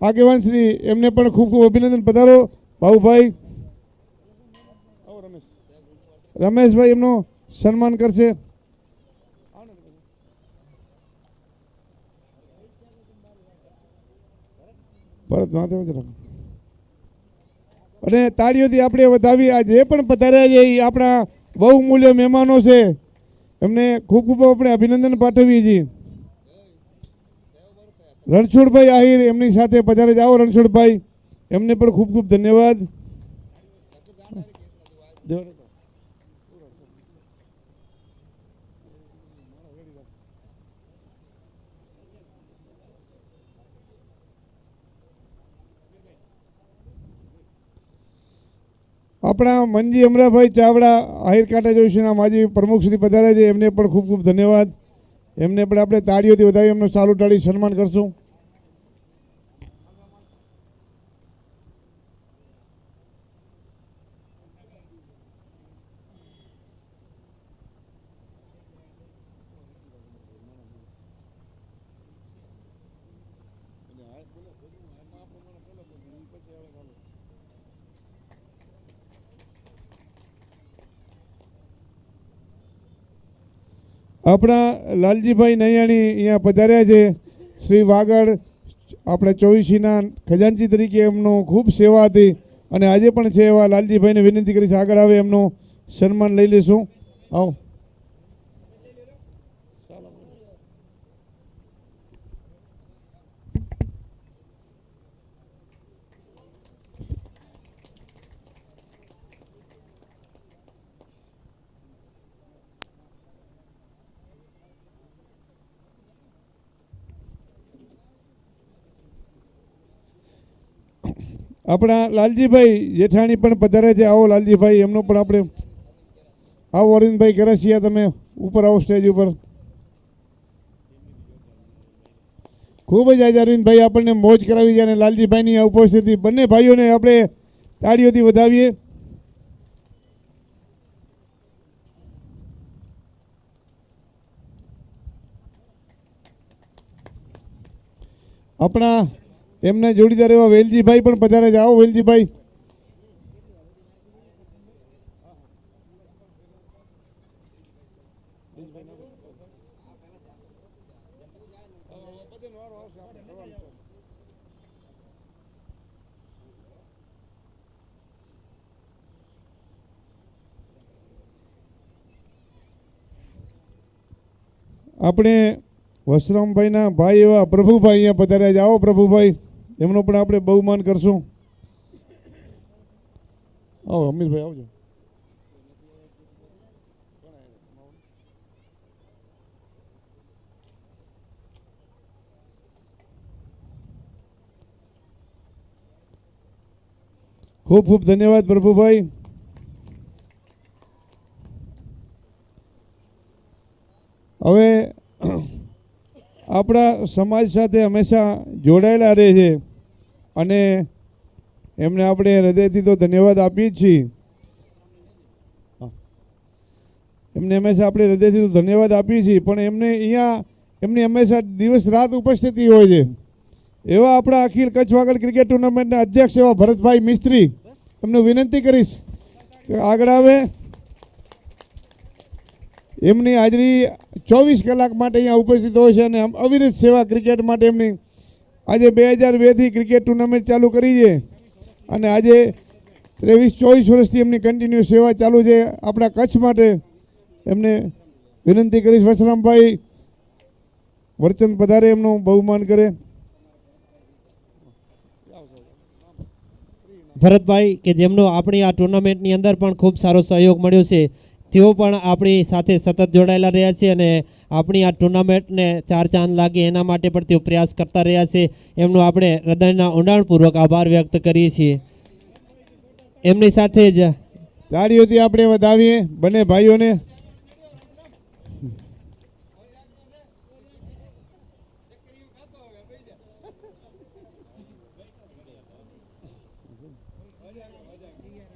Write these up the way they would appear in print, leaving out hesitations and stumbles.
આગેવાન શ્રી એમને પણ ખૂબ ખૂબ અભિનંદન. પધારો બાબુભાઈ. રમેશભાઈ એમનું સન્માન કરશે. અને તાળીઓથી આપણે વધાવી. આ જે પણ પધાર્યા છે એ આપણા બહુમૂલ્ય મહેમાનો છે, એમને ખૂબ ખૂબ આપણે અભિનંદન પાઠવીએ છીએ. રણછોડભાઈ આહિર એમની સાથે પધારે જાઓ. રણછોડભાઈ એમને પણ ખૂબ ખૂબ ધન્યવાદ. આપણા મંજી અમરાભાઈ ચાવડા આહિર કાંઠા જોઈશના માજી પ્રમુખ શ્રી પધારે છે, એમને પણ ખૂબ ખૂબ ધન્યવાદ. એમને પણ આપણે તાળીઓથી વધાવી એમનું સારું ટાળી સન્માન કરશું. આપણા લાલજીભાઈ નૈયાણી અહીંયા પધાર્યા છે. શ્રી વાગડ આપણે ચોવીસીના ખજાનચી તરીકે એમનો ખૂબ સેવા હતી અને આજે પણ છે એવા લાલજીભાઈને વિનંતી કરીશ આગળ આવે, એમનું સન્માન લઈ લઈશું. આવો. આપણા લાલજીભાઈ જેઠાણી પણ પધારે છે. આવો લાલજીભાઈ, એમનો પણ આપણે આવો. અરવિંદભાઈ કરસિયા તમે ઉપર આવો સ્ટેજ ઉપર. ખૂબ જ આજે અરવિંદભાઈ આપણને મોજ કરાવી છે અને લાલજીભાઈની આ ઉપસ્થિતિ બંને ભાઈઓને આપણે તાળીઓથી વધાવીએ. આપણા એમને જોડીદાર એવા વેલજીભાઈ પણ પધારે છે. આવો વેલજીભાઈ. આપણે વસરામભાઈના ભાઈ એવા પ્રભુભાઈ અહીંયા પધાર્યા છે. આવો પ્રભુભાઈ, એમનો પણ આપણે બહુમાન કરશું. આવો અમિતભાઈ આવજો. ખૂબ ખૂબ ધન્યવાદ પ્રભુભાઈ. હવે આપણા સમાજ સાથે હંમેશા જોડાયેલા રહે છે અને એમને આપણે હૃદયથી તો ધન્યવાદ આપીએ જ છીએ. એમને હંમેશા આપણે હૃદયથી તો ધન્યવાદ આપીએ છીએ, પણ એમને અહીંયા એમની હંમેશા દિવસ રાત ઉપસ્થિતિ હોય છે. એવા આપણા અખિલ કચ્છ વાગડ ક્રિકેટ ટુર્નામેન્ટના અધ્યક્ષ એવા ભરતભાઈ મિસ્ત્રી, એમને વિનંતી કરીશ કે આગળ આવે. એમની હાજરી 24 કલાક માટે અહીંયા ઉપસ્થિત હોય છે અને અવિરત સેવા ક્રિકેટ માટે એમની આજે 2002થી ક્રિકેટ ટુર્નામેન્ટ ચાલુ કરી છે અને આજે 23-24 વર્ષથી એમની કન્ટિન્યુ સેવા ચાલુ છે આપણા કચ્છ માટે. એમને વિનંતી કરીશ વસરામભાઈ વરચંદ પધારે, એમનું બહુમાન કરે. ભરતભાઈ કે જેમનો આપણી આ ટુર્નામેન્ટની અંદર પણ ખૂબ સારો સહયોગ મળ્યો છે, તેઓ પણ આપણી સાથે સતત જોડાયેલા રહ્યા છે અને આપણી આ ટુર્નામેન્ટને 4 ચાંદ લાગે એના માટે પણ તેઓ પ્રયાસ કરતા રહ્યા છે. એમનો આપણે હૃદયના ઊંડાણપૂર્વક આભાર વ્યક્ત કરીએ છીએ. એમની સાથે જ તાળીઓથી આપણે વધાવીએ બંને ભાઈઓને.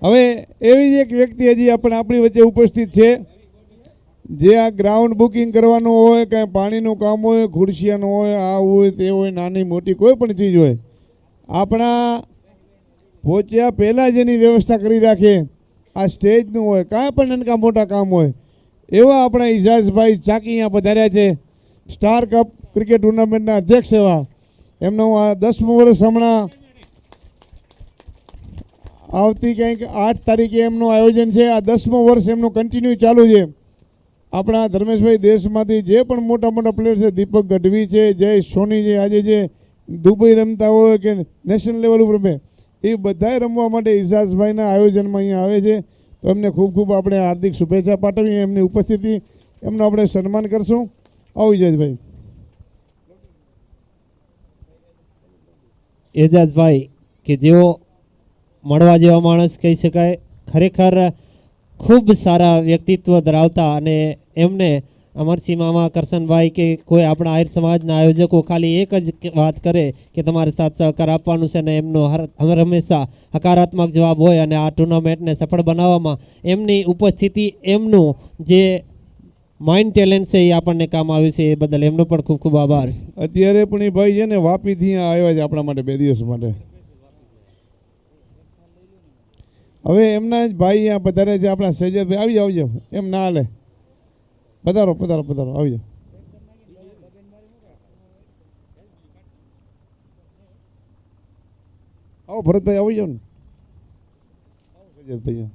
હવે એવી જ એક વ્યક્તિ હજી આપણી વચ્ચે ઉપસ્થિત છે, જે આ ગ્રાઉન્ડ બુકિંગ કરવાનું હોય, કાંઈ પાણીનું કામ હોય, ખુરશિયાનું હોય, આ હોય તે હોય, નાની મોટી કોઈ પણ ચીજ હોય, આપણા પહોંચ્યા પહેલાં જેની વ્યવસ્થા કરી રાખે, આ સ્ટેજનું હોય કાંઈ પણ નાનકા મોટા કામ હોય, એવા આપણા ઇજાઝભાઈ ચાકી અહીંયા પધાર્યા છે. સ્ટાર કપ ક્રિકેટ ટુર્નામેન્ટના અધ્યક્ષ એવા એમનું આ 10મું વર્ષ હમણાં આવતી કંઈક 8 તારીખે એમનું આયોજન છે. આ 10મું વર્ષ એમનું કન્ટિન્યુ ચાલુ છે. આપણા ધર્મેશભાઈ દેશમાંથી જે પણ મોટા મોટા પ્લેયર છે, દીપક ગઢવી છે, જય સોની છે, આજે જે દુબઈ રમતા હોય કે નેશનલ લેવલ ઉપર રમે, એ બધાએ રમવા માટે ઇજાઝભાઈના આયોજનમાં અહીંયા આવે છે. તો એમને ખૂબ ખૂબ આપણે હાર્દિક શુભેચ્છા પાઠવીએ. એમની ઉપસ્થિતિ એમનું આપણે સન્માન કરશું. આવો ઇજાઝભાઈ. એજાઝભાઈ કે જેઓ મળવા જેવા માણસ કહી શકાય, ખરેખર ખૂબ સારા વ્યક્તિત્વ ધરાવતા, અને એમને અમરસિંહ મામા, કરશનભાઈ કે કોઈ આપણા આહિર સમાજના આયોજકો ખાલી એક જ વાત કરે કે તમારે સાથ સહકાર આપવાનું છે, ને એમનો હંમેશા હકારાત્મક જવાબ હોય, અને આ ટુર્નામેન્ટને સફળ બનાવવામાં એમની ઉપસ્થિતિ, એમનું જે માઇન્ડ ટેલેન્ટ છે એ આપણને કામ આવ્યું છે. એ બદલ એમનો પણ ખૂબ ખૂબ આભાર. અત્યારે પણ એ ભાઈ છે ને વાપીથી અહીંયા આવ્યા છે આપણા માટે 2 દિવસ માટે. હવે એમના જ ભાઈ અહીંયા પધારે છે, આપણા સૈયદભાઈ. આવી જાઓ, આવી જાઓ, એમ ના હાલે. પધારો પધારો પધારો, આવી જાઓ. આવો ભરતભાઈ, આવી જાઓ ને. સૈયદભાઈ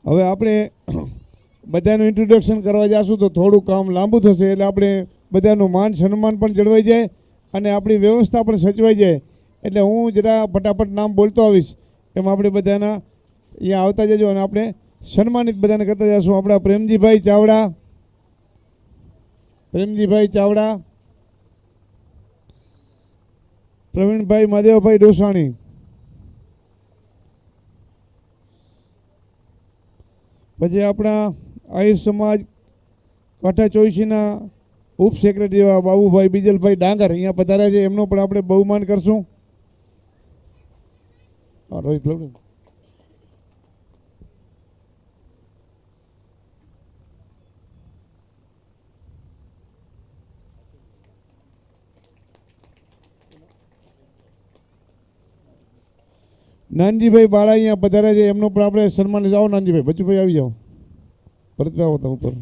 હવે આપણે બધાનું ઇન્ટ્રોડક્શન કરવા જઈશું તો થોડું કામ લાંબુ થશે, એટલે આપણે બધાનું માન સન્માન પણ જળવાઈ જાય અને આપણી વ્યવસ્થા પણ સચવાઈ જાય. એટલે હું જરા ફટાફટ નામ બોલતો આવીશ, એમ આપણે બધાના અહીંયા આવતા જજો અને આપણે સન્માનિત બધાને કરતા જઈશું. આપણા પ્રેમજીભાઈ ચાવડા, પ્રેમજીભાઈ ચાવડા, પ્રવીણભાઈ મહાદેવભાઈ ડોસાણી, પછી આપણા આહિર સમાજ કાંઠા ચોઈસીના ઉપ સેક્રેટરી એવા બાબુભાઈ બીજલભાઈ ડાંગર અહીંયા પધાર્યા છે. એમનું પણ આપણે બહુમાન કરશું. રોહિત લવડે. નાનજીભાઈ બાળા અહીંયા પધાર્યા છે. એમનું પણ આપણે સન્માન. આવો નાનજીભાઈ. બચુભાઈ આવી જાઓ. ભરતભાઈ આવો તમે ઉપર.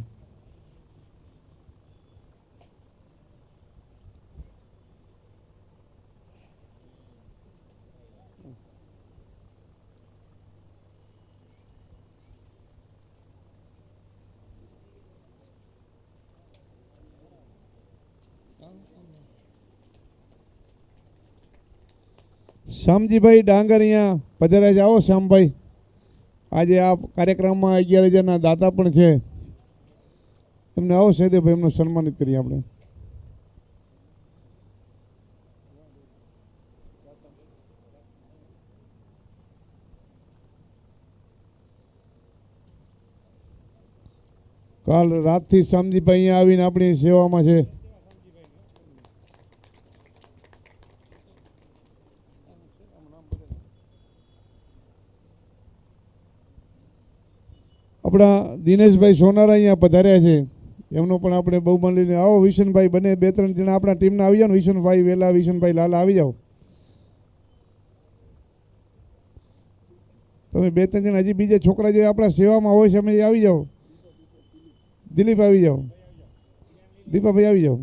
શ્યામજીભાઈ ડાંગર અહીંયા પધાર્યા છે. આવો શ્યામભાઈ. આજે આ કાર્યક્રમમાં 11,000ના દાતા પણ છે. એમને આવો સૈદેવભાઈ, એમનું સન્માનિત કરીએ આપણે. કાલ રાતથી શ્યામજીભાઈ અહીંયા આવીને આપણી સેવામાં છે. આપણા દિનેશભાઈ સોનારા અહીંયા પધાર્યા છે. એમનો પણ આપણે બહુમાન લઈને આવો. વિશનભાઈ, બને 2-3 જણા આપણા ટીમના આવી જાઓ ને. વિશનભાઈ વેલા, વિશનભાઈ લાલા આવી જાઓ. તમે 2-3 જણા હજી બીજા છોકરા જે આપણા સેવામાં હોય છે અમે આવી જાઓ. દિલીપ આવી જાઓ, દીપાભાઈ આવી જાઓ.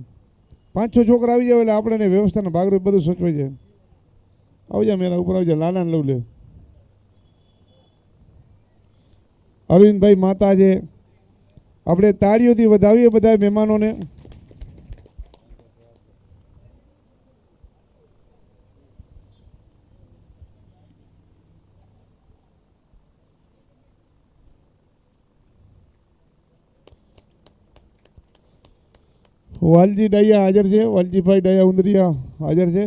5-6 છોકરા આવી જાઓ એટલે આપણે વ્યવસ્થાના ભાગરૂપ બધું સચવાઈ જાય. આવી જાઓ મેરા ઉપર, આવી જાઓ. લાલાને લઉં લે. અરવિંદભાઈ માતા છે. આપણે તાળીઓથી વધાવીએ બધા મહેમાનોને. વાલજી ડાયા હાજર છે. વાલજીભાઈ ડાયા ઉંદરિયા હાજર છે.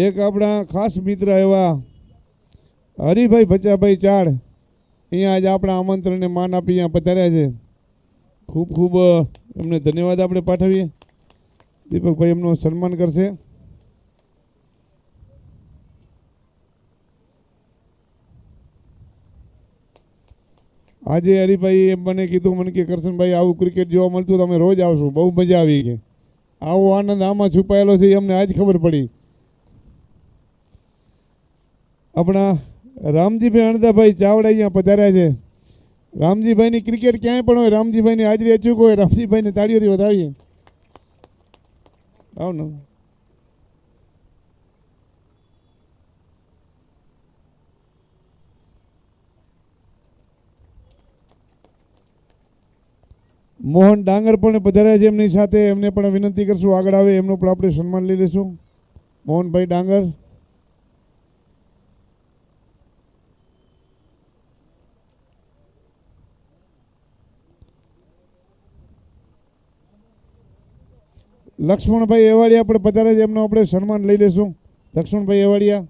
એક આપણા ખાસ મિત્ર એવા હરિભાઈ ભચાભાઈ ચાડ અહીંયા આજે આપણા આમંત્રણને માન આપી અહીંયા પધાર્યા છે. ખૂબ ખૂબ એમને ધન્યવાદ આપણે પાઠવીએ. દીપકભાઈ એમનું સન્માન કરશે. આજે હરિભાઈ એમ મને કીધું મને કે કરશનભાઈ આવું ક્રિકેટ જોવા મળતું તમે રોજ આવશો, બહુ મજા આવી કે આવો આનંદ આમાં છુપાયેલો છે એ અમને આજ ખબર પડી. આપણા રામજીભાઈ અણદાભાઈ ચાવડા અહીંયા પધાર્યા છે. રામજીભાઈની ક્રિકેટ ક્યાંય પણ હોય, રામજીભાઈની હાજરી અચૂક હોય. રામજીભાઈને તાળીઓથી વધાવીએ. આવ ને મોહન ડાંગર પણ પધાર્યા છે એમની સાથે. એમને પણ વિનંતી કરશું આગળ આવે, એમનું પણ આપણે સન્માન લઈ લઈશું. મોહનભાઈ ડાંગર. લક્ષ્મણભાઈ એવાડિયા પણ પધારે છે, એમનું આપણે સન્માન લઈ લઈશું. લક્ષ્મણભાઈ એવાડિયા.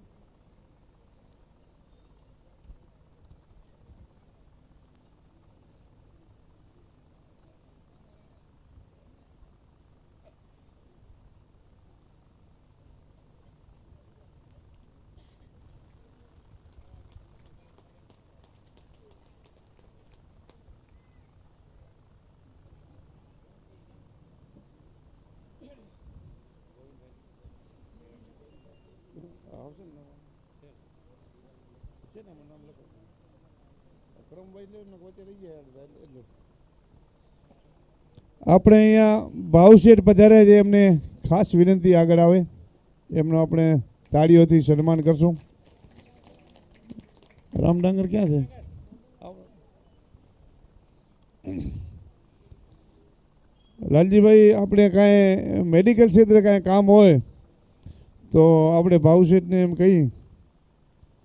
આપણે અહીંયા ભાવશેઠ પધાર્યા છે, એમને ખાસ વિનંતી આગળ આવે, એમનું આપણે તાળીઓથી સન્માન કરશું. રામડાંગર ક્યાં છે? લાલજીભાઈ, આપણે કાંઈ મેડિકલ ક્ષેત્રે કાંઈ કામ હોય તો આપણે ભાવશેઠને એમ કહી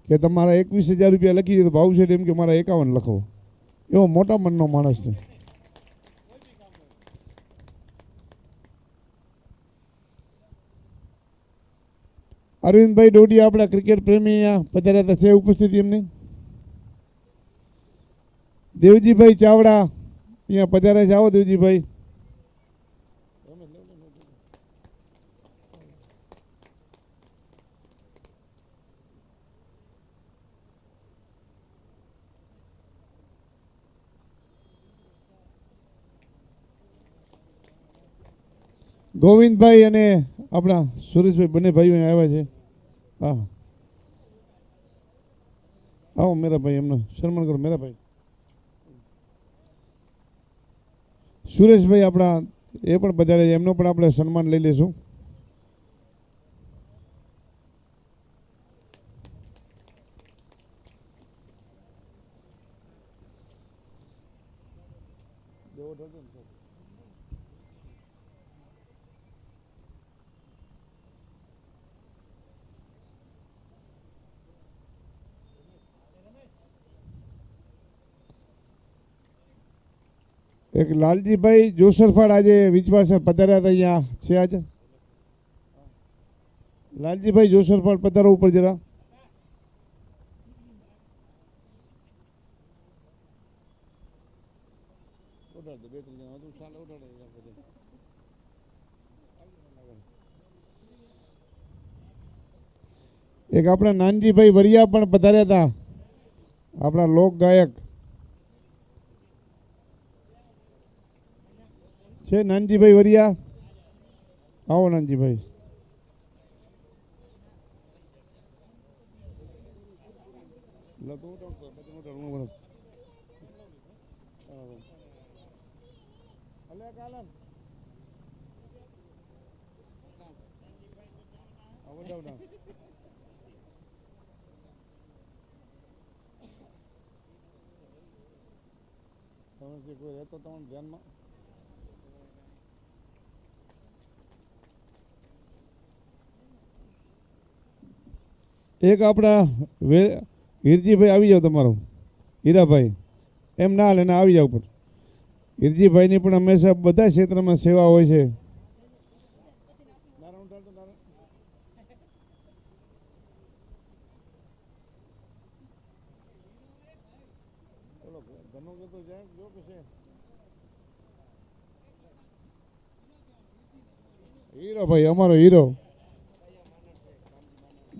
કે તમારા 21,000 રૂપિયા લખી દે, તો ભાવશેઠ એમ કે મારા 51 લખો. એવો મોટા મનનો માણસ છે. અરવિંદભાઈ ડોડિયા આપણા ક્રિકેટ પ્રેમી અહીંયા પધાર્યા છે, ઉપસ્થિતિ એમની. દેવજીભાઈ ચાવડા અહીંયા પધાર્યા છે. આવો દેવજીભાઈ. ગોવિંદભાઈ અને આપણા સુરેશભાઈ બંને ભાઈઓ આવ્યા છે. હા, આવો મેરાભાઈ, એમનો સન્માન કરો. મેરાભાઈ, સુરેશભાઈ આપણા એ પણ પધારે છે, એમનો પણ આપણે સન્માન લઈ લઈશું. એક લાલજીભાઈ જોસરફાડ આજે વિચવાસર પધાર્યા હતા, અહીંયા છે આજે. લાલજીભાઈ જોસરફાડ પધારો ઉપર જરા. એક આપણા નાનજીભાઈ વરિયા પણ પધાર્યા હતા, આપણા લોક ગાયક છે. નાનજીભાઈ વરિયા, આવો નાનજીભાઈ. ધ્યાનમાં એક આપણા હીરજીભાઈ આવી જાવ. તમારો હીરાભાઈ એમ ના હાલે, આવી જાવ. પણ હીરજીભાઈની પણ હંમેશા બધા ક્ષેત્રમાં સેવા હોય છે. હીરો ભાઈ અમારો હીરો.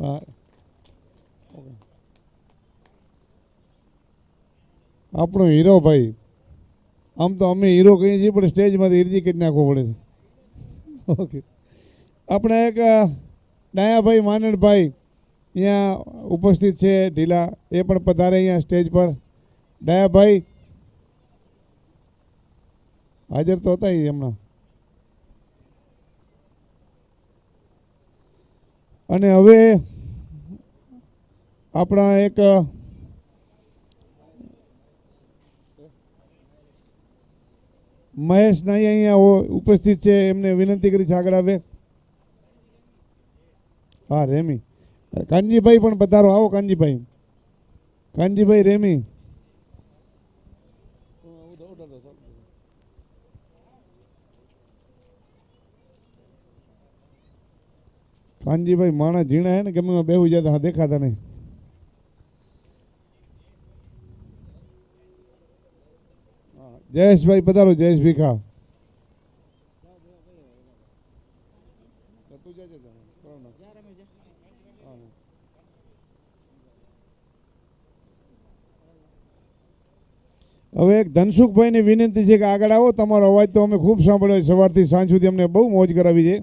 હા આપણો હીરો ભાઈ. આમ તો અમે હીરો કહીએ છીએ પણ સ્ટેજમાંથી હિરજી કરી નાખવો પડે છે. ઓકે આપણે એક ડાયાભાઈ માનડભાઈ અહીંયા ઉપસ્થિત છે ઢીલા, એ પણ પધારે અહીંયા સ્ટેજ પર. ડાયાભાઈ હાજર તો હતા હમણાં. અને હવે આપણા એક મહેશ નાઈ અહીંયા ઉપસ્થિત છે, એમને વિનંતી કરી છે આગળ આવે. હા રેમી. કાનજીભાઈ પણ પધારો, આવો કાનજીભાઈ. કાનજીભાઈ રેમી. કાનજીભાઈ માણસ ઝીણા હે ને, ગમે બેહુ જતા દેખાતા નહીં. જયેશભાઈ પધારો, જયેશ ભીખા. હવે એક ધનસુખભાઈની વિનંતી છે કે આગળ આવો. તમારો અવાજ તો અમે ખૂબ સાંભળ્યો સવારથી સાંજ સુધી, અમને બહુ મોજ કરાવી છે.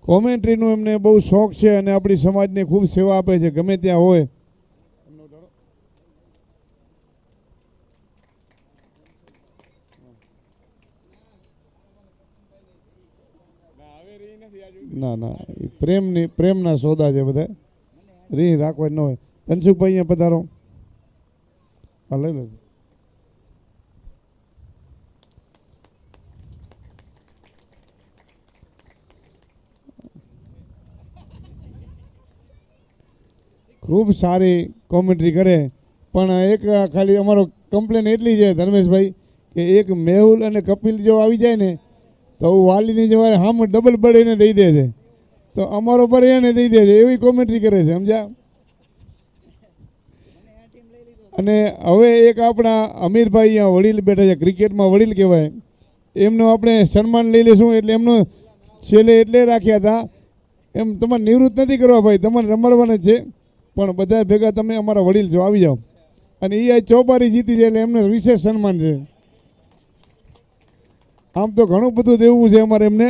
કોમેન્ટ્રીનો એમને બહુ શોખ છે અને આપણી સમાજને ખૂબ સેવા આપે છે ગમે ત્યાં હોય. ના ના પ્રેમના સોદા છે બધા, રીહ રાખવા ન હોય. ધનસુખભાઈ અહીંયા પધારો. હા લઈ લો. ખૂબ સારી કોમેન્ટ્રી કરે, પણ એક ખાલી અમારો કમ્પ્લેન એટલી છે ધર્મેશભાઈ કે એક મેહુલ અને કપિલ જો આવી જાય ને તો વાલીની જવારે હામ ડબલ બળીને દઈ દે છે, તો અમારો પર એને દઈ દે છે, એવી કોમેન્ટ્રી કરે છે, સમજ્યા. અને હવે એક આપણા અમીરભાઈ અહીંયા વડીલ બેઠા છે, ક્રિકેટમાં વડીલ કહેવાય, એમનું આપણે સન્માન લઈ લઈશું. એટલે એમનો છેલ્લે એટલે રાખ્યા હતા, એમ તમારે નિવૃત્ત નથી કરવા ભાઈ, તમારે રમાડવાના જ છે, પણ બધા ભેગા તમે અમારા વડીલ છો, આવી જાઓ. અને એ ચોપારી જીતી છે એટલે એમને વિશેષ સન્માન છે. આમ તો ઘણું બધું દેવું છે અમારે એમને,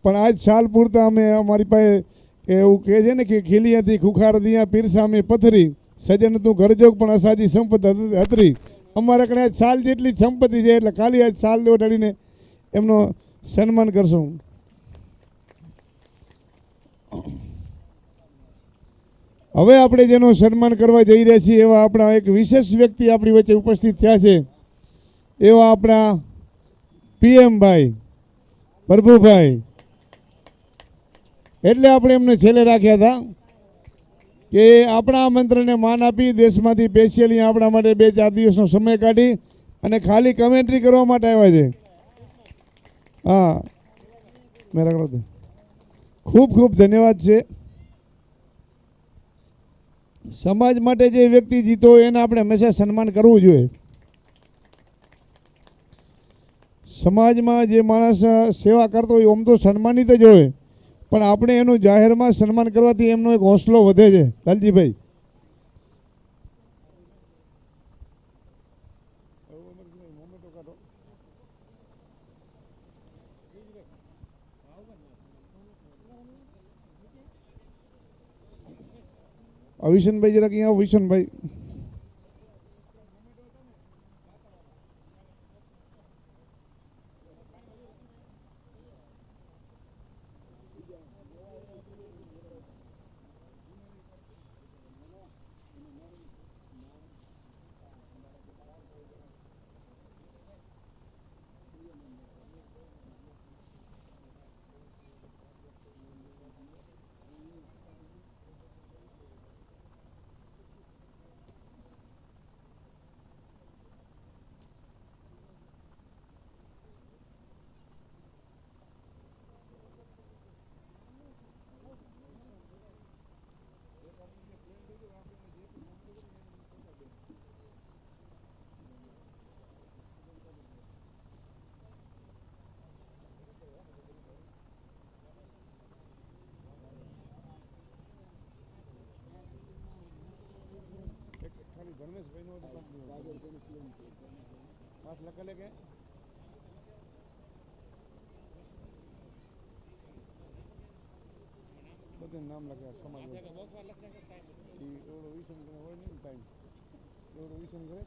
પણ આજ સાલ પૂરતા અમે અમારી પાસે એવું કહે છે ને કે ખીલિયાથી ખુખાર દિયા પીરસામી પથરી સજન તું ઘર જોગ પણ અસાજી સંપત્તિ હતરી. અમારા કણે આજ સાલ જેટલી સંપત્તિ છે એટલે ખાલી આજ સાલ ઓઢાડીને એમનો સન્માન કરશું. હવે આપણે જેનું સન્માન કરવા જઈ રહ્યા છીએ એવા આપણા એક વિશેષ વ્યક્તિ આપણી વચ્ચે ઉપસ્થિત થયા છે, એવા આપણા પીએમભાઈ પ્રભુભાઈ. એટલે આપણે એમને છેલ્લે રાખ્યા હતા કે આપણા આમંત્રણને માન આપી દેશમાંથી સ્પેશિયલી આપણા માટે 2-4 દિવસનો સમય કાઢી અને ખાલી કમેન્ટ્રી કરવા માટે આવ્યા છે. હા મેરા કરો ખૂબ ખૂબ ધન્યવાદ છે. સમાજ માટે જે વ્યક્તિ જીતો હોય એને આપણે હંમેશા સન્માન કરવું જોઈએ. સમાજમાં જે માણસ સેવા કરતો હોય આમ તો સન્માનિત જ હોય, પણ આપણે એનું જાહેરમાં સન્માન કરવાથી એમનો એક હોંસલો વધે છે. લાલજીભાઈ વિશનભાઈ જરાક અહીંયા વિશનભાઈ. બધે નામ લખ્યા સમાજ એવડો વિષમ કરે હોય નહીં ટાઈમ એવડો વિષમ કરે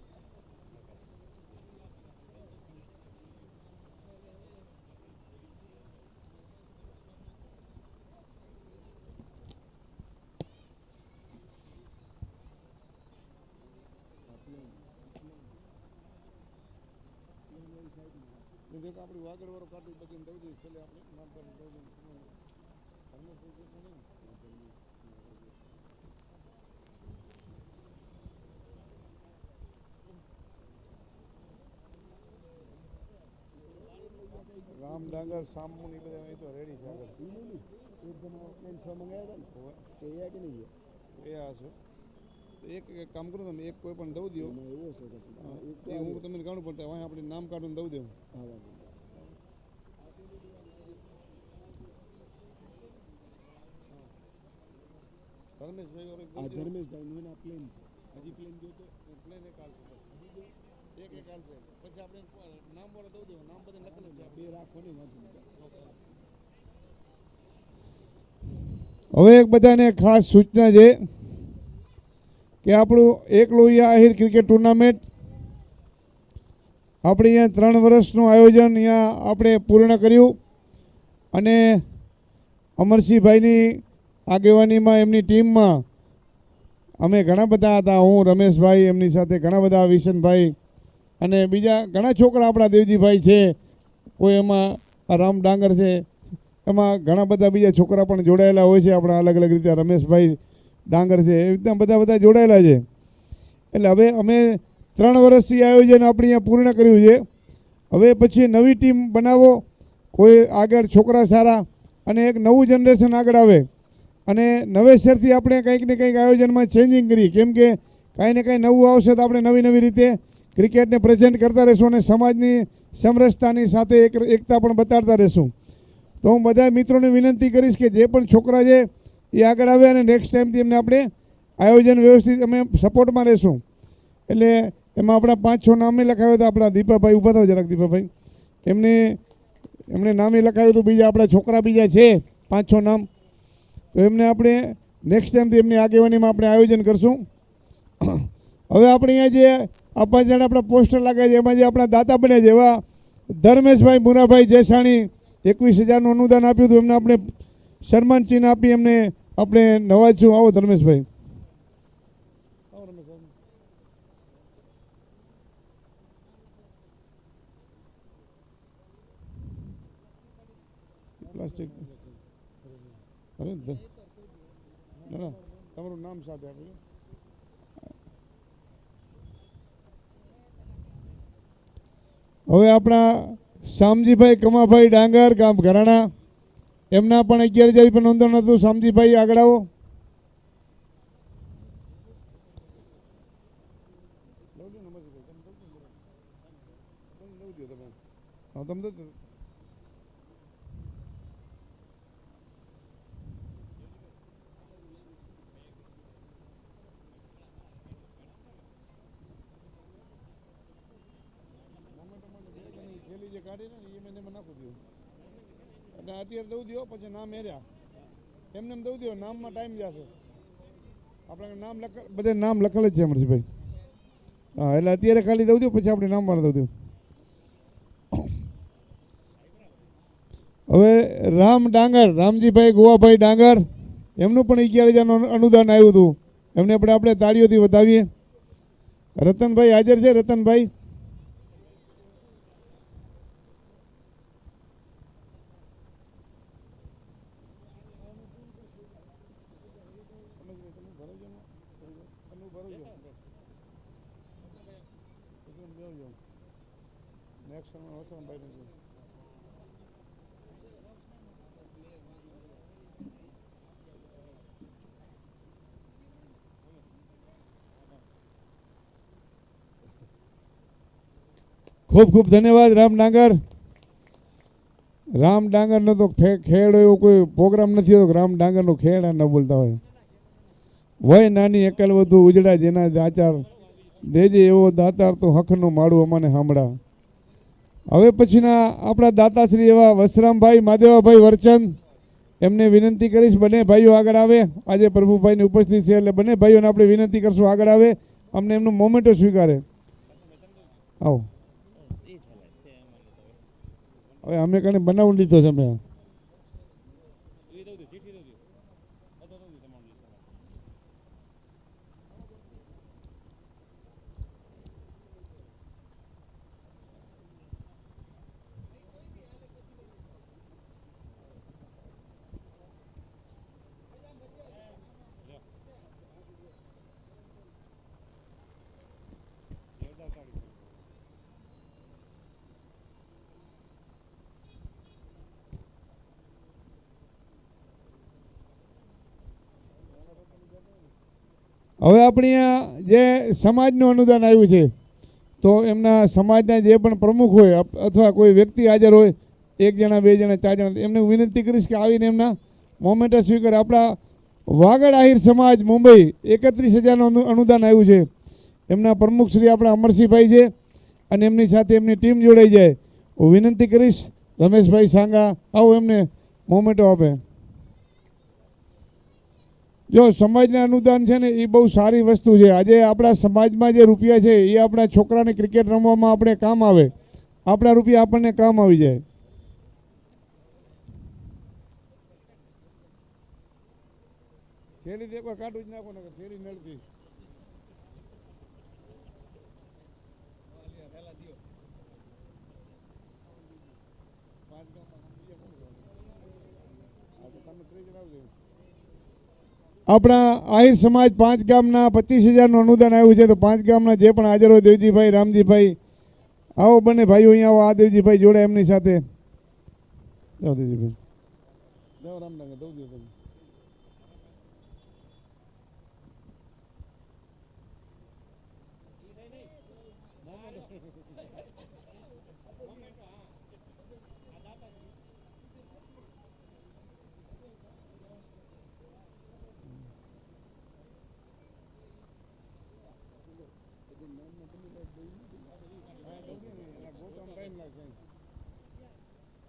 આપણી વાગડ વાળો કાઢી બધી દઈ દઈશ પેલે આપણે નામ પર દઈ દઈશ રામ ડાંગર સામુ ની બધા અહીં તો રેડી છે આગળ એકદમ પ્લેન 6 મંગાવ્યા હતા ને એ કે નહીં એ આ છે એક કામ કરો તમે એક કોઈ પણ દઉં દો એ હું તમને કાઢું પડતા અહીં આપણે નામ કાઢું દઉં દેવું ધર્મેશભાઈ ધર્મેશભાઈ નું પ્લેન છે હજી પ્લેન જોતો પ્લેન એક હાલ છે એક હાલ છે પછી આપણે નામ વાળા દઉં દેવું નામ બધા લખેલું છે બે રાખો ને હવે એક બધાને ખાસ સૂચના છે કે આપણું એક લોહિયા આહિર ક્રિકેટ ટુર્નામેન્ટ આપણે અહીંયા 3 વર્ષનું આયોજન અહીંયા આપણે પૂર્ણ કર્યું અને અમરસિંહભાઈની આગેવાનીમાં એમની ટીમમાં અમે ઘણા બધા હતા હું રમેશભાઈ એમની સાથે ઘણા બધા વિશનભાઈ અને બીજા ઘણા છોકરા આપણા દેવજીભાઈ છે કોઈ એમાં રામ ડાંગર છે એમાં ઘણા બધા બીજા છોકરા પણ જોડાયેલા હોય છે આપણા અલગ અલગ રીતે રમેશભાઈ ડાંગર છે એ રીતના બધા જોડાયેલા છે એટલે હવે અમે 3 વર્ષથી આયોજન આપણે અહીંયા પૂર્ણ કર્યું છે હવે પછી નવી ટીમ બનાવો કોઈ આગળ છોકરા સારા અને એક નવું જનરેશન આગળ આવે અને નવેસરથી આપણે કંઈક ને કંઈક આયોજનમાં ચેન્જિંગ કરીએ કેમ કે કાંઈ ને કાંઈ નવું આવશે તો આપણે નવી નવી રીતે ક્રિકેટને પ્રેઝન્ટ કરતા રહીશું અને સમાજની સમરસતાની સાથે એકતા પણ બતાડતા રહીશું તો હું બધા મિત્રોને વિનંતી કરીશ કે જે પણ છોકરા છે એ આગળ આવે અને નેક્સ્ટ ટાઈમથી એમને આપણે આયોજન વ્યવસ્થિત અમે સપોર્ટમાં રહીશું એટલે એમાં આપણા 5-6 નામે લખાવ્યા હતા આપણા દીપાભાઈ ઊભા થાવ જરાક દીપાભાઈ એમને નામે લખાવ્યું હતું બીજા આપણા છોકરા બીજા છે 5-6 નામ તો એમને આપણે નેક્સ્ટ ટાઈમથી એમની આગેવાનીમાં આપણે આયોજન કરશું હવે આપણે અહીંયા જે આ 5 જણા આપણા પોસ્ટર લાગ્યા છે એમાં જે આપણા દાતા બન્યા છે એવા ધર્મેશભાઈ મુરાભાઈ જેસાણી 21,000નું અનુદાન આપ્યું હતું એમને આપણે સન્માન ચિહ્ન આપી એમને આપણે નવાજશું આવો ધર્મેશભાઈ પ્લાસ્ટિક અરે ના તમારું નામ સાથે આપ્યું હવે આપણા શામજીભાઈ કમાભાઈ ડાંગર ગામ ઘરાણા એમના પણ 11,000 રૂપિયા નોંધણ હતું શામજીભાઈ આગળ આવો તમે અત્યારે દઉં દો પછી નામ એર્યા એમને દઉં દો નામમાં ટાઈમ જશે આપણે નામ બધે નામ લખેલ જ છે અમરજીભાઈ હા એટલે અત્યારે ખાલી દઉં દો પછી આપણે નામ વાળા દઉં દો હવે રામ ડાંગર રામજીભાઈ ગોવાભાઈ ડાંગર એમનું પણ 11,000નું અનુદાન આવ્યું હતું એમને આપણે તાળીઓથી વધાવીએ રતનભાઈ હાજર છે રતનભાઈ ખૂબ ખૂબ ધન્યવાદ રામ ડાંગરનો તો ખેડ એવો કોઈ પ્રોગ્રામ નથી હોતો રામ ડાંગરનો ખેડ ન બોલતા હોય નાની એકલ વધુ ઉજળા જેના આચાર દેજે એવો દાતાર તો હકનો માળું અમને સાંભળા. હવે પછીના આપણા દાતાશ્રી એવા વસરામભાઈ માદેવાભાઈ વરચંદ, એમને વિનંતી કરીશ બંને ભાઈઓ આગળ આવે. આજે પ્રભુભાઈની ઉપસ્થિત છે એટલે બંને ભાઈઓને આપણે વિનંતી કરશું આગળ આવે, અમને એમનું મોમેન્ટો સ્વીકારે. આવો, હવે અમે કને બનાવી લીધો છે અમે. હવે આપણી અહીંયા જે સમાજનું અનુદાન આવ્યું છે, તો એમના સમાજના જે પણ પ્રમુખ હોય અથવા કોઈ વ્યક્તિ હાજર હોય, 1 જણા 2 જણા 4 જણા, એમને હું વિનંતી કરીશ કે આવીને એમના મોમેન્ટો સ્વીકાર. આપણા વાગડ આહિર સમાજ મુંબઈ 31,000નું અનુદાન આવ્યું છે. એમના પ્રમુખ શ્રી આપણા અમરસિંહભાઈ છે અને એમની સાથે એમની ટીમ જોડાઈ જાય. હું વિનંતી કરીશ રમેશભાઈ સાંગા, આવો એમને મોમેન્ટો આપે. જો સમાજના અનુદાન છે ને એ બહુ સારી વસ્તુ છે. આજે આપણા સમાજમાં જે રૂપિયા છે એ આપણા છોકરાને ક્રિકેટ રમવામાં આપણે કામ આવે, આપણા રૂપિયા આપણને કામ આવી જાય. થેલી દેખો કાઢું જ નાખો ને થેલી નડતી. આપણા આહિર સમાજ 5 ગામના 25,000નું અનુદાન આવ્યું છે. તો 5 ગામના જે પણ હાજર હોય, દેવજીભાઈ, રામજીભાઈ, આવો બંને ભાઈઓ અહીંયા આવો. આ દેવજીભાઈ જોડે એમની સાથે. જાઓ દેવજીભાઈ, જાઓ રામનગર, દઉં દો તમે.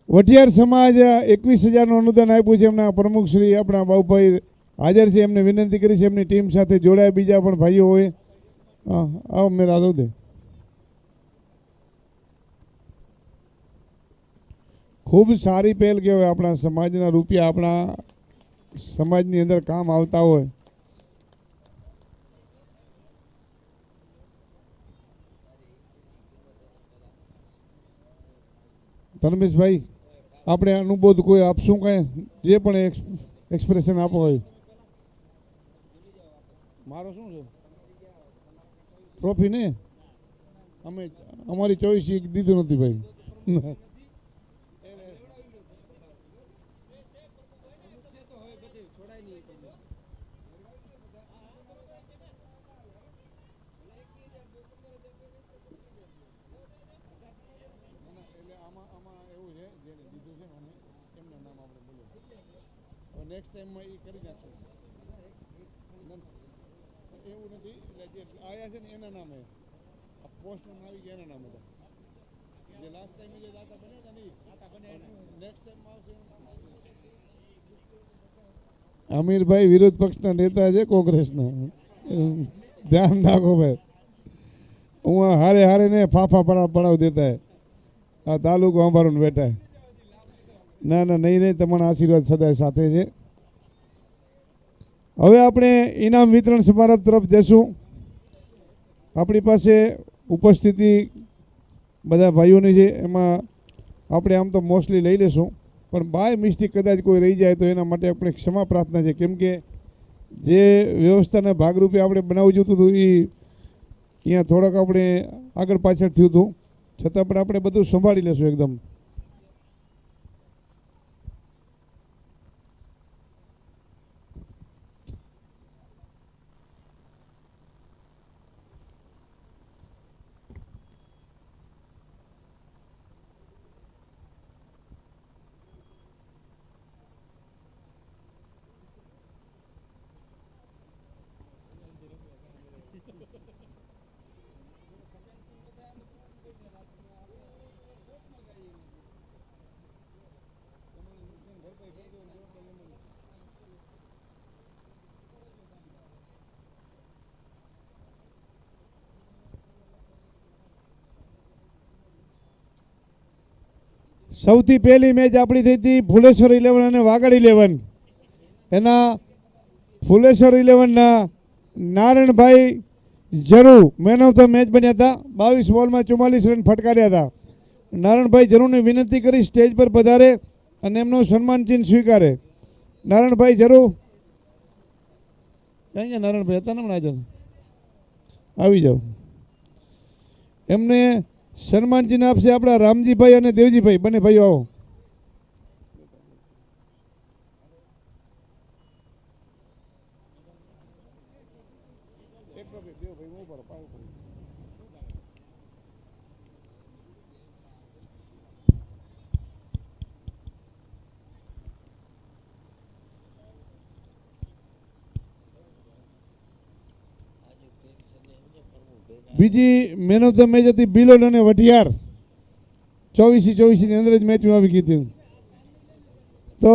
વઢિયાર સમાજ 21,000નું અનુદાન આપ્યું છે. એમના પ્રમુખ શ્રી આપણા બાબુભાઈ હાજર છે. એમને વિનંતી કરી છે એમની ટીમ સાથે જોડાય. બીજા પણ ભાઈઓ હોય, હા આવો મેરા દો દે. ખૂબ સારી પહેલ કહેવાય. આપણા સમાજના રૂપિયા આપણા સમાજની અંદર કામ આવતા હોય. ધર્મેશભાઈ, આપણે અનુબોધ કોઈ આપશું કાંઈ, જે પણ એક્સપ્રેશન આપો હોય. મારો શું છે ટ્રોફી ને અમે અમારી 24 દીધું નથી ભાઈ. નેક્સ્ટ ટાઈમમાં એ કરી નાખશું. એવું નથી, એટલે જે આવ્યા છે ને એના નામે પોસ્ટમાં આવી ગયા, એના નામે જે લાસ્ટ ટાઈમે જે દાતા બન્યા હતા ને નેક્સ્ટ ટાઈમમાં આવશે. અમીરભાઈ વિરોધ પક્ષના નેતા છે કોંગ્રેસના, ધ્યાન રાખો ભાઈ. હું હારે હારે ને ફાફા પડાવ દેતા હે. આ તાલુકો અંબારું બેઠા. ના ના, નહીં તમારા આશીર્વાદ સદાય સાથે છે. હવે આપણે ઇનામ વિતરણ સમારંભ તરફ જશું. આપણી પાસે ઉપસ્થિતિ બધા ભાઈઓની છે, એમાં આપણે આમ તો મોસ્ટલી લઈ લેશું, પણ બાય મિસ્ટેક કદાચ કોઈ રહી જાય તો એના માટે આપણે ક્ષમા પ્રાર્થના છે. કેમ કે જે વ્યવસ્થાના ભાગરૂપે આપણે બનાવવું જોતું હતું એ અહીંયા થોડાક આપણે આગળ પાછળ થયું હતું, છતાં પણ આપણે બધું સંભાળી લેશું એકદમ. સૌથી પહેલી મેચ આપણી થઈ હતી ફુલેશ્વર 11 અને વાગડ 11. એના ફુલેશ્વર 11ના નારણભાઈ જરૂ મેન ઓફ ધ મેચ બન્યા હતા. 22 બોલમાં 44 રન ફટકાર્યા હતા. નારણભાઈ જરૂને વિનંતી કરી સ્ટેજ પર પધારે અને એમનું સન્માન ચિહ્ન સ્વીકારે. નારણભાઈ જરૂ ક્યાં ગયા? નારણભાઈ હતા ને હમણાં હાજર? આવી જાઓ. એમને સન્માન ચિહ્ન આપશે આપણા રામજીભાઈ અને દેવજીભાઈ, બંને ભાઈઓ આવો. બીજી મેન ઓફ ધ મેચ હતી બિલોલ અને વઢિયાર. 24-24 અંદર જ મેચમાં આવી ગઈ હતી. તો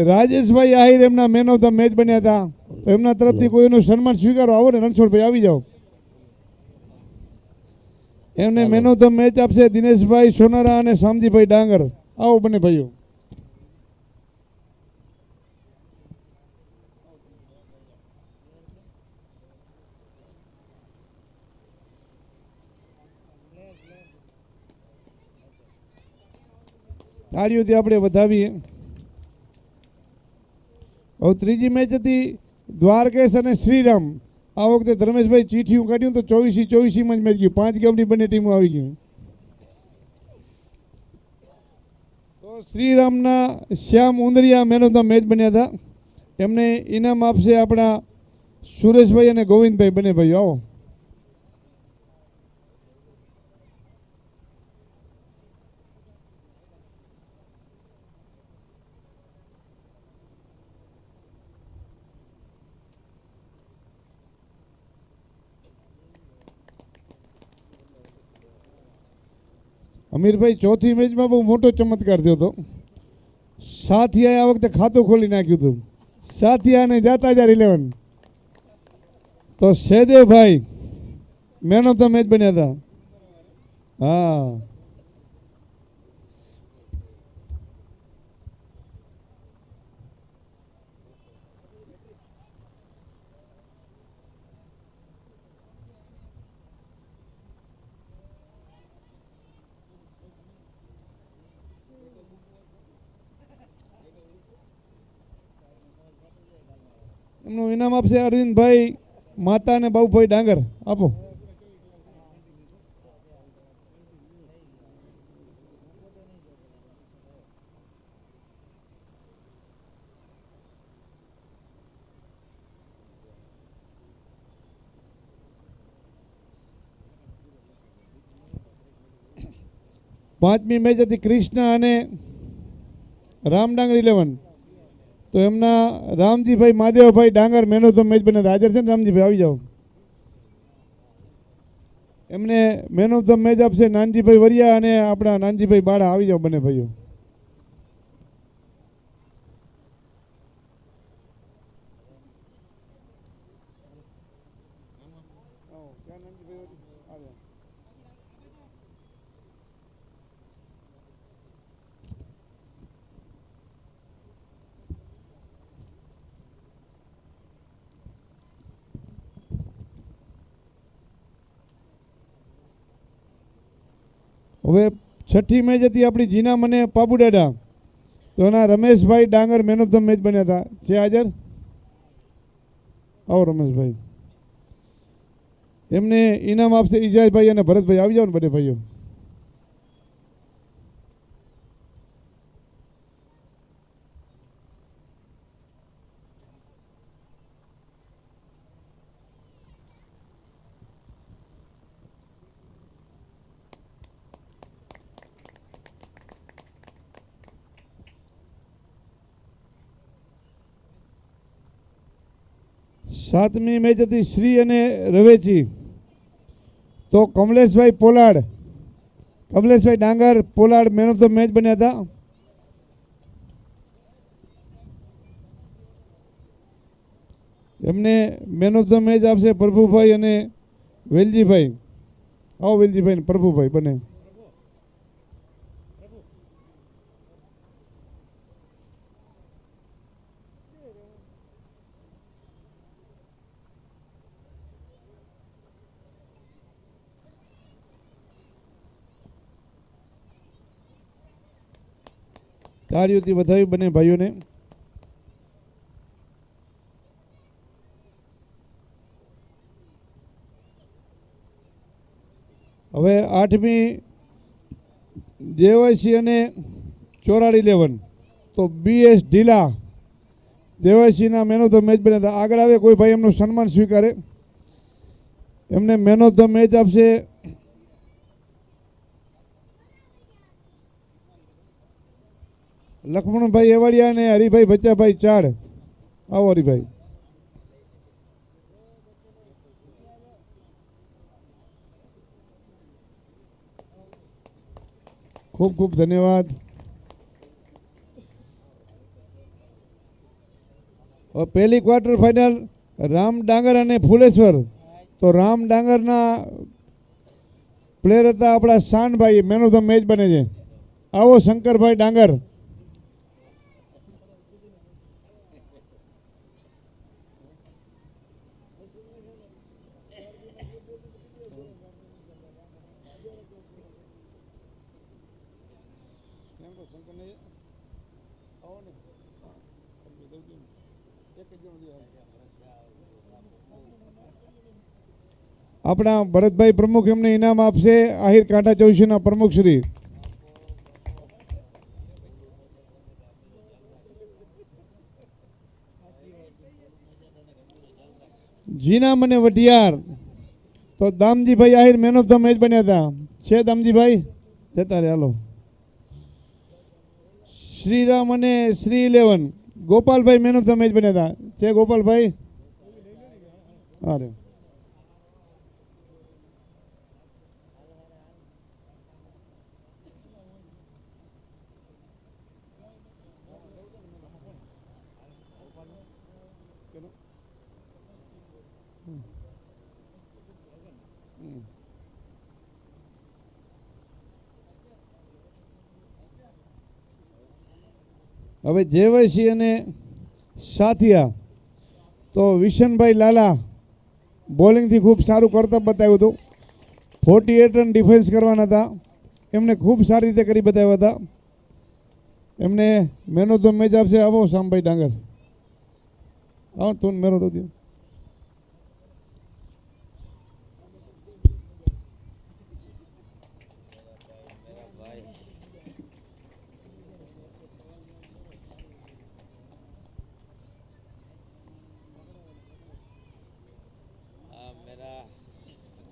રાજેશભાઈ આહિર એમના મેન ઓફ ધ મેચ બન્યા હતા. તો એમના તરફથી કોઈનું સન્માન સ્વીકારો. આવો ને રણછોડભાઈ, આવી જાઓ. એમને મેન ઓફ ધ મેચ આપશે દિનેશભાઈ સોનારા અને શામજીભાઈ ડાંગર. આવો બંને ભાઈઓ. તાળીઓથી આપણે વધાવીએ. હવે ત્રીજી મેચ હતી દ્વારકેશ અને શ્રીરામ. આ વખતે ધર્મેશભાઈ ચીઠિયું કાઢ્યું તો 24-24 જ મેચ ગયું. 5 ગેમની બંને ટીમો આવી ગઈ. તો શ્રીરામના શ્યામ ઉંદરિયા મેન ઓફ ધ મેચ બન્યા હતા. એમને ઇનામ આપશે આપણા સુરેશભાઈ અને ગોવિંદભાઈ, બંને ભાઈઓ આવો. અમીરભાઈ ચોથી મેચમાં બહુ મોટો ચમત્કાર થયો હતો. સાથિયાએ આ વખતે ખાતું ખોલી નાખ્યું હતું. સાથિયા અને જાતાજાર 11. તો સહેદેવભાઈ મેન ઓફ ધ મેચ બન્યા હતા. હા, એમનું ઇનામ આપશે અરવિંદભાઈ માતા અને બાબુભાઈ ડાંગર. આપો. પાંચમી મેચ હતી કૃષ્ણ અને રામડાંગર 11. તો એમના રામજીભાઈ મહાદેવભાઈ ડાંગર મેન ઓફ ધ મેચ બન્યા હાજર છે ને? રામજીભાઈ આવી જાઓ. એમને મેન ઓફ ધ મેચ આપશે નાનજીભાઈ વરિયા અને આપણા નાનજીભાઈ બાળા. આવી જાઓ બંને ભાઈઓ. હવે છઠ્ઠી મેચ હતી આપણી જીના મને પાબુડાડા. તો એના રમેશભાઈ ડાંગર મેન ઓફ ધ મેચ બન્યા હતા. છે હાજર? આવો રમેશભાઈ. એમને ઇનામ આપશે ઇજાજભાઈ અને ભરતભાઈ. આવી જાઓ ને બધે ભાઈઓ. સાતમી મેચ હતી શ્રી અને રવેચી. તો કમલેશભાઈ પોલાડ, કમલેશભાઈ ડાંગર પોલાડ મેન ઓફ ધ મેચ બન્યા હતા. એમને મેન ઓફ ધ મેચ આપશે પ્રભુભાઈ અને વેલજીભાઈ. આવો વેલજીભાઈ ને પ્રભુભાઈ બને. તાળીઓથી વધાવી બંને ભાઈઓને. હવે 8મી જેવાયસી અને 44-11 તો BS ઢીલા જેવાયસીના મેન ઓફ ધ મેચ બન્યા હતા. આગળ આવે કોઈ ભાઈ એમનું સન્માન સ્વીકારે, એમને મેન ઓફ ધ મેચ આપશે લક્ષ્મણભાઈ એવાડિયા અને હરિભાઈ ભચ્ચાભાઈ ચાડ. આવો હરિભાઈ. ખૂબ ખૂબ ધન્યવાદ. હવે પહેલી ક્વાર્ટર ફાઇનલ રામ ડાંગર અને ફુલેશ્વર. તો રામ ડાંગરના પ્લેયર હતા આપણા શાનભાઈ, મેન ઓફ ધ મેચ બને છે. આવો શંકરભાઈ ડાંગર. આપણા ભરતભાઈ પ્રમુખ એમને ઇનામ આપશે, આહિર કાંઠા ચૌસીના પ્રમુખ શ્રી. જીનામ અને વઢિયાર તો Damjibhai Ahir main of the match બન્યા હતા. છે દામજીભાઈ? જતા રે હાલો. શ્રીરામ અને શ્રી 11 ગોપાલભાઈ મેન ઓફ ધ મેચ બન્યા હતા. છે ગોપાલભાઈ? અરે હવે જેવાયસી અને સાથિયા તો વિશનભાઈ લાલા બોલિંગથી ખૂબ સારું કરતબ બતાવ્યું હતું. 48 રન ડિફેન્સ કરવાના હતા, એમને ખૂબ સારી રીતે કરી બતાવ્યા હતા. એમને મેન ઓફ ધ મેચ આપશે. આવો શામભાઈ ડાંગર. આવો તું મેન ઓફ ધ.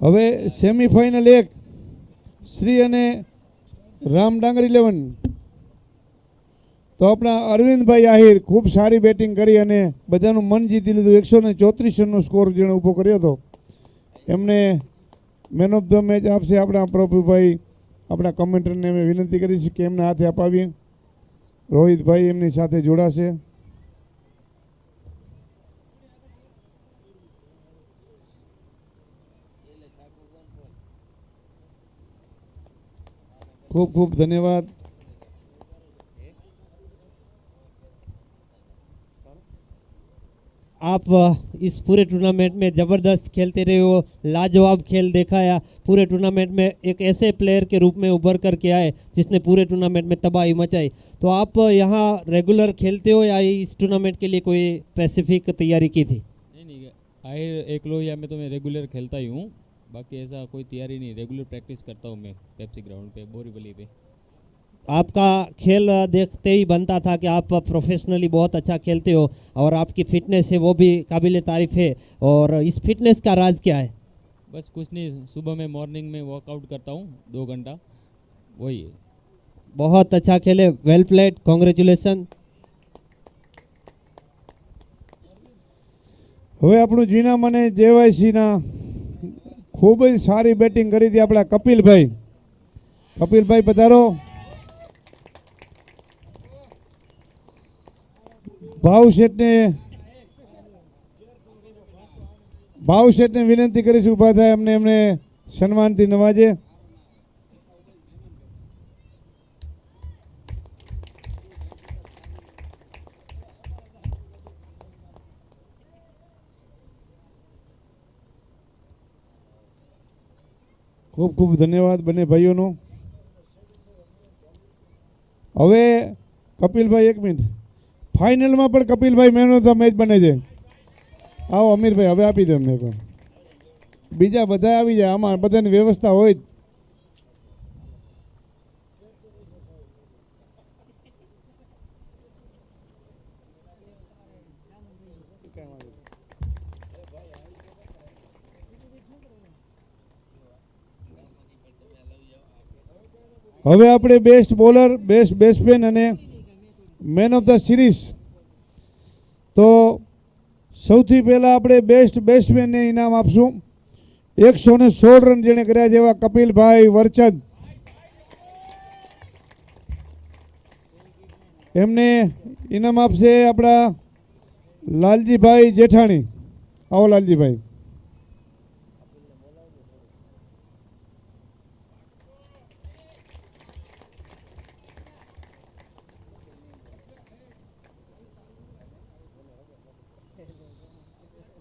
હવે સેમીફાઇનલ 1 શ્રી અને રામ ડાંગર 11 તો આપણા અરવિંદભાઈ આહિર ખૂબ સારી બેટિંગ કરી અને બધાનું મન જીતી લીધું. 134 રનનો સ્કોર જેણે ઊભો કર્યો હતો. એમને મેન ઓફ ધ મેચ આપશે આપણા પ્રભુભાઈ. આપણા કમેન્ટરને અમે વિનંતી કરીશું કે એમના હાથે અપાવીએ. રોહિતભાઈ એમની સાથે જોડાશે. खूब खूब धन्यवाद. आप इस पूरे टूर्नामेंट में ज़बरदस्त खेलते रहे हो, लाजवाब खेल दिखाया. पूरे टूर्नामेंट में एक ऐसे प्लेयर के रूप में उभर कर के आए जिसने पूरे टूर्नामेंट में तबाही मचाई. तो आप यहाँ रेगुलर खेलते हो या इस टूर्नामेंट के लिए कोई स्पेसिफिक तैयारी की थी? नहीं, आहिर एक लोहिया में तो मैं रेगुलर खेलता ही हूँ. बाकी ऐसा कोई तैयारी नहीं, रेगुलर प्रैक्टिस करता हूँ मैं पेप्सी ग्राउंड पे, बोरीवली पे. आपका खेल देखते ही बनता था कि आप प्रोफेशनली बहुत अच्छा खेलते हो और आपकी फिटनेस है वो भी काबिल तारीफ है. और इस फिटनेस का राज क्या है? बस कुछ नहीं, सुबह में मॉर्निंग में वर्कआउट करता हूँ 2 घंटा, वही है. बहुत अच्छा खेले, वेल प्लेड, कॉन्ग्रेचुलेसन. હવે આપણું જીના મને જેવાયસીના ખૂબ જ સારી બેટિંગ કરી હતી આપણા કપિલભાઈ. કપિલભાઈ પધારો. ભાવ શેઠને વિનંતી કરીશું ઊભા થાય, એમને સન્માનથી નવાજે. ખૂબ ખૂબ ધન્યવાદ બંને ભાઈઓનો. હવે કપિલભાઈ એક મિનિટ, ફાઇનલમાં પણ કપિલભાઈ મેન ઓફ ધ મેચ બને છે. આવો અમીરભાઈ, હવે આપી દો એમને એકવાર. બીજા બધા આવી જાય, આમાં બધાની વ્યવસ્થા હોય જ. હવે આપણે બેસ્ટ બોલર, બેસ્ટ બેટ્સમેન અને મેન ઓફ ધ સિરીઝ. તો સૌથી પહેલાં આપણે બેસ્ટ બેટ્સમેનને ઇનામ આપશું. 116 રન જેણે કર્યા છે એવા કપિલભાઈ વરચંદ, એમને ઇનામ આપશે આપણા લાલજીભાઈ જેઠાણી. આવો લાલજીભાઈ.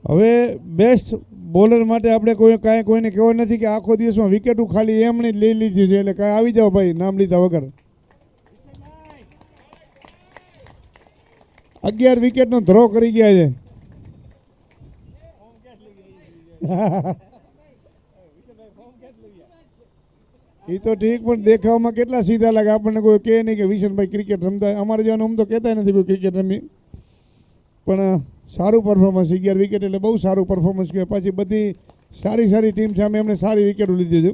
હવે બેસ્ટ બોલર માટે આપણે કોઈને કહેવું નથી કે આખો દિવસમાં વિકેટો ખાલી એમણે જ લઈ લીધી છે, એટલે કાંઈ આવી જાઓ ભાઈ નામ લીધા વગર. 11 વિકેટનો ધ્રો કરી ગયા છે. એ તો ઠીક, પણ દેખાવમાં કેટલા સીધા લાગે. આપણને કોઈ કહે નહીં કે વિશનભાઈ ક્રિકેટ રમતા. અમારે જેવાનું આમ તો કહેતા નથી કોઈ ક્રિકેટ રમી, પણ સારું પરફોર્મન્સ. 11 વિકેટ એટલે બહુ સારું પરફોર્મન્સ કહેવાય. પછી બધી સારી સારી ટીમ સામે એમને સારી વિકેટો લીધી છે.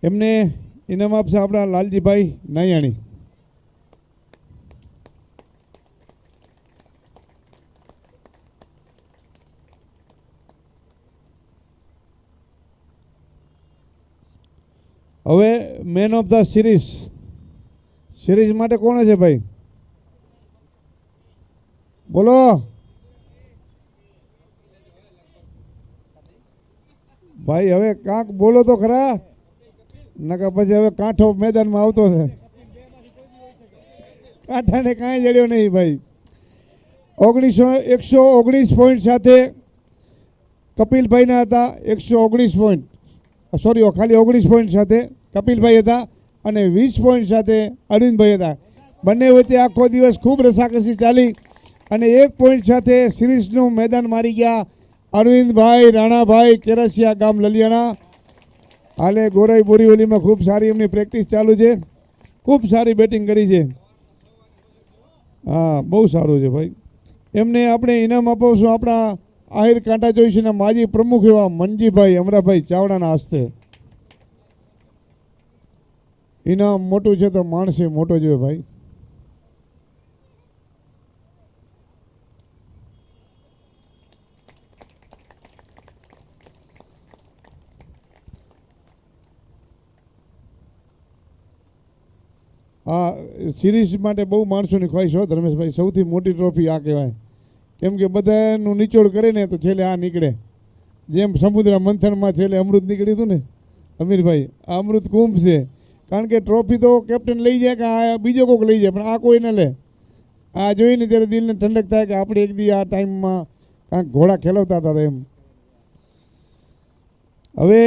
એમને ઇનામ આપશે આપણા લાલજીભાઈ નાયાણી. હવે મેન ઓફ ધ સિરીઝ માટે કોણ છે ભાઈ? બોલો. ભાઈ હવે કાંક બોલો તો ખરા, નકા પછી હવે કાંઠો મેદાનમાં આવતો છે. કાંઠાને કાંઈ જડ્યો નહીં ભાઈ. 119 પોઈન્ટ સાથે કપિલભાઈના હતા. 119 પોઈન્ટ, સોરી ખાલી 19 પોઈન્ટ સાથે કપિલભાઈ હતા અને 20 પોઈન્ટ સાથે અરવિંદભાઈ હતા. બંને વચ્ચે આખો દિવસ ખૂબ રસાકસી ચાલી અને 1 પોઈન્ટ સાથે સિરીઝનું મેદાન મારી ગયા અરવિંદભાઈ રાણાભાઈ કેરસિયા ગામ લલિયાણા. હાલે ગોરાઈ બોરીવલીમાં ખૂબ સારી એમની પ્રેક્ટિસ ચાલુ છે. ખૂબ સારી બેટિંગ કરી છે. હા, બહુ સારું છે ભાઈ. એમને આપણે ઇનામ આપીશું આપણા આહિર કાંટા ચોઈસીના માજી પ્રમુખ એવા મનજીભાઈ અમરાભાઈ ચાવડાના હસ્તે. ઇનામ મોટું છે તો માણસે મોટો જોઈએ ભાઈ. આ સિરીઝ માટે બહુ માણસોની ખ્વાહિશ હોય ધર્મેશભાઈ. સૌથી મોટી ટ્રોફી આ કહેવાય, કેમ કે બધાનું નિચોડ કરે ને તો છેલ્લે આ નીકળે. જેમ સમુદ્ર મંથનમાં છેલ્લે અમૃત નીકળ્યું હતું ને અમીરભાઈ, આ અમૃત કુંભ છે. કારણ કે ટ્રોફી તો કેપ્ટન લઈ જાય કે આ બીજો કોઈક લઈ જાય, પણ આ કોઈ ન લે. આ જોઈને ત્યારે દિલને ઠંડક થાય કે આપણે એક દી આ ટાઈમમાં કાંઈક ઘોડા ખેલવતા હતા એમ. હવે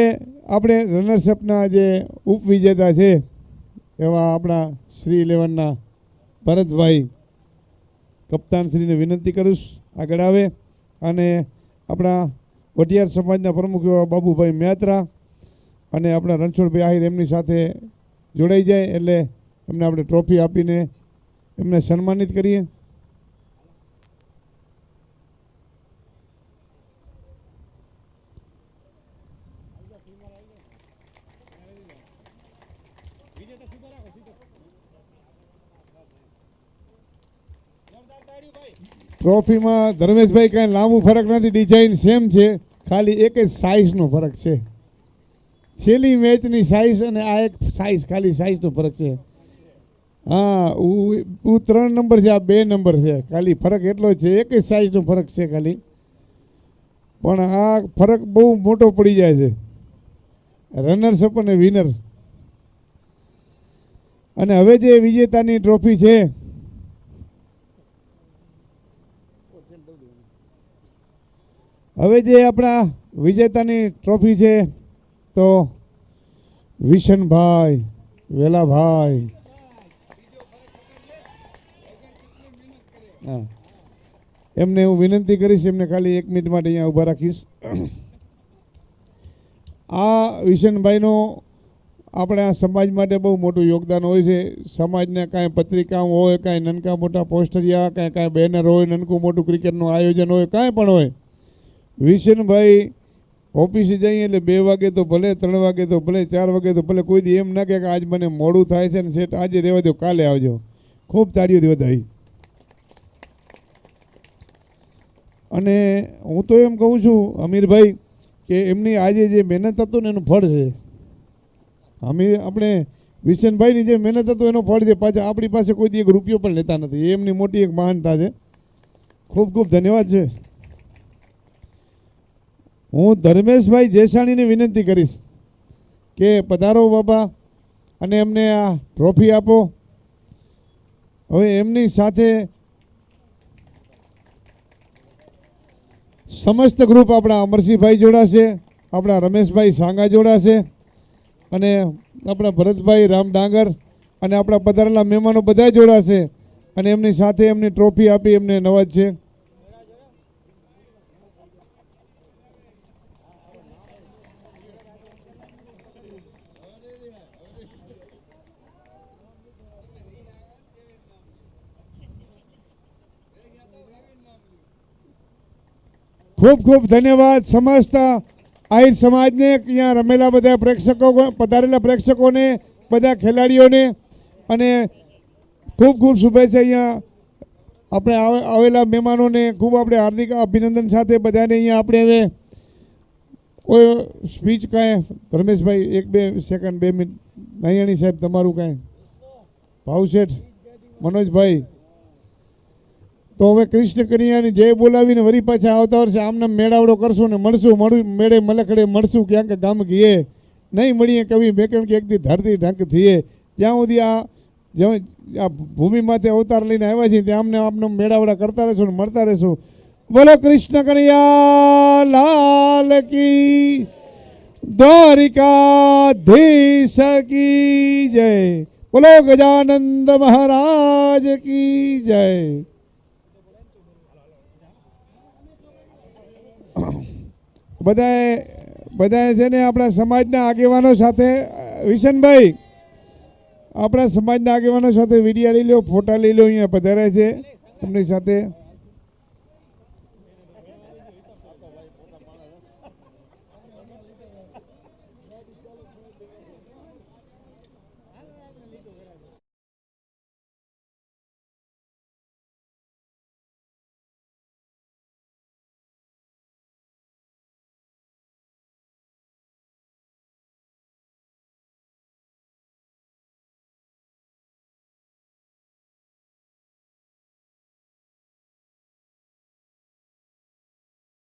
આપણે રનર્સઅપના જે ઉપવિજેતા છે એવા આપણા શ્રી 11ના ભરતભાઈ કપ્તાનશ્રીને વિનંતી કરીશ આગળ આવે અને આપણા વટિયાર સમાજના પ્રમુખ એવા બાબુભાઈ મહેત્રા અને આપણા રણછોડભાઈ આહિર એમની સાથે જોડાઈ જાય એટલે એમને આપણે ટ્રોફી આપીને એમને સન્માનિત કરીએ. ટ્રોફીમાં ધર્મેશભાઈ કાંઈ લાંબુ ફરક નથી, ડિઝાઇન સેમ છે, ખાલી એક જ સાઇઝનો ફરક છે. છેલ્લી મેચની સાઇઝ અને આ એક સાઇઝ, ખાલી સાઇઝનો ફરક છે. હા, હું 3 નંબર છે, આ 2 નંબર છે, ખાલી ફરક એટલો જ છે. એક જ સાઇઝનો ફરક છે ખાલી, પણ આ ફરક બહુ મોટો પડી જાય છે. રનર્સઅપ અને વિનર. અને હવે જે વિજેતાની ટ્રોફી છે હવે જે આપણા વિજેતાની ટ્રોફી છે તો વિશનભાઈ વેલાભાઈ, હા, એમને હું વિનંતી કરીશ, એમને ખાલી 1 મિનિટ માટે અહીંયા ઊભા રાખીશ. આ વિશનભાઈનો આપણા સમાજ માટે બહુ મોટું યોગદાન હોય છે. સમાજને કાંઈ પત્રિકા હોય, કાંઈ નાનકા મોટા પોસ્ટરિયા, કાંઈ બેનર હોય, નાનકું મોટું ક્રિકેટનું આયોજન હોય, કાંઈ પણ હોય, વિશનભાઈ ઓફિસે જઈએ એટલે 2 વાગે તો ભલે, 3 વાગે તો ભલે, 4 વાગે તો ભલે, કોઈ દી એમ ના કહે કે આજ મને મોડું થાય છે ને શેઠ આજે રહેવા દો, કાલે આવજો. ખૂબ તાળીઓથી વધાવી. અને હું તો એમ કહું છું અમીરભાઈ કે એમની આજે જે મહેનત હતું ને એનું ફળ છે. આપણે વિશનભાઈની જે મહેનત હતું એનો ફળ છે. પાછા આપણી પાસે કોઈ દી 1 રૂપિયો પણ લેતા નથી. એ એમની મોટી એક મહાનતા છે. ખૂબ ખૂબ ધન્યવાદ છે. હું ધર્મેશભાઈ જેસાણીને વિનંતી કરીશ કે પધારો બાપા અને એમને આ ટ્રોફી આપો. હવે એમની સાથે સમસ્ત ગ્રુપ આપણા અમરસિંહભાઈ જોડાશે, આપણા રમેશભાઈ સાંગા જોડાશે અને આપણા ભરતભાઈ રામ ડાંગર અને આપણા પધારેલા મહેમાનો બધા જોડાશે અને એમની સાથે એમની ટ્રોફી આપી એમને નવાજશે. ખૂબ ખૂબ ધન્યવાદ સમસ્ત આહિર સમાજને, અહીંયા રમેલા બધા પ્રેક્ષકો, પધારેલા પ્રેક્ષકોને, બધા ખેલાડીઓને અને ખૂબ ખૂબ શુભેચ્છા. અહીંયા આપણે આવેલા મહેમાનોને ખૂબ આપણે હાર્દિક અભિનંદન સાથે બધાને. અહીંયા આપણે હવે કોઈ સ્પીચ કાંઈ ધર્મેશભાઈ 1-2 સેકન્ડ 2 મિનિટ. નૈયાણી સાહેબ તમારું કાંઈ ભાવશેઠ મનોજભાઈ. તો હવે કૃષ્ણ કનૈયાની જય બોલાવીને વરી પાછા આવતા વર્ષે આમને મેળાવડો કરશું ને મળશું મેળે મલખડે મળશું ક્યાંક ગામ ગીએ નહીં મળીએ કવિ મેકણ કે એકદી ધરતી ઢંક થઈએ. જ્યાં સુધી આ ભૂમિ માથે અવતાર લઈને આવ્યા છીએ ત્યાં અમને આપનો મેળાવડા કરતા રહેશું ને મળતા રહેશું. બોલો કૃષ્ણ કનૈયા લાલ કી, દ્વારિકાધીશ કી જય. બોલો ગજાનંદ મહારાજ કી જય. બધાએ છે ને આપણા સમાજના આગેવાનો સાથે, વિશનભાઈ આપણા સમાજના આગેવાનો સાથે વિડીયો લઈ લો, ફોટા લઈ લો. અહીંયા પધાર્યા છે એમની સાથે.